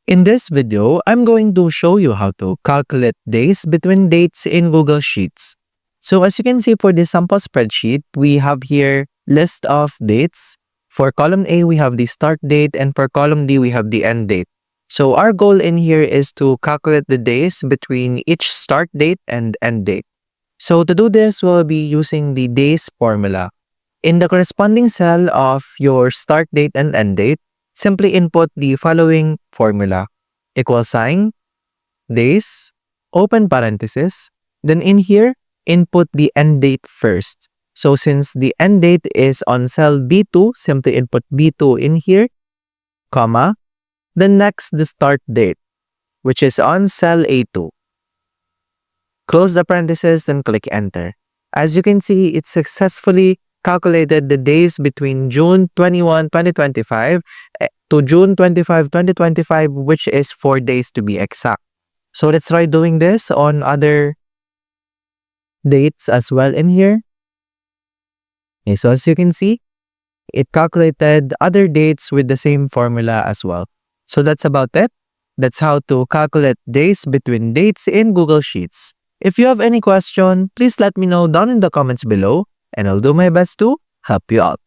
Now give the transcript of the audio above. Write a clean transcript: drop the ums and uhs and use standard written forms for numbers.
In this video, I'm going to show you how to calculate days between dates in Google Sheets. So as you can see for this sample spreadsheet, we have here list of dates. For column A, we have the start date, and for column D, we have the end date. So our goal in here is to calculate the days between each start date and end date. So to do this, we'll be using the days formula. In the corresponding cell of your start date and end date, simply input the following formula. Equal sign, days, open parenthesis, then in here, input the end date first. So since the end date is on cell B2, simply input B2 in here, comma, then next the start date, which is on cell A2. Close the parenthesis and click enter. As you can see, it successfully calculated the days between June 21, 2025 to June 25, 2025, which is 4 days to be exact. So let's try doing this on other dates as well in here. Okay, so as you can see, it calculated other dates with the same formula as well. So that's about it. That's how to calculate days between dates in Google Sheets. If you have any question, please let me know down in the comments below, and I'll do my best to help you out.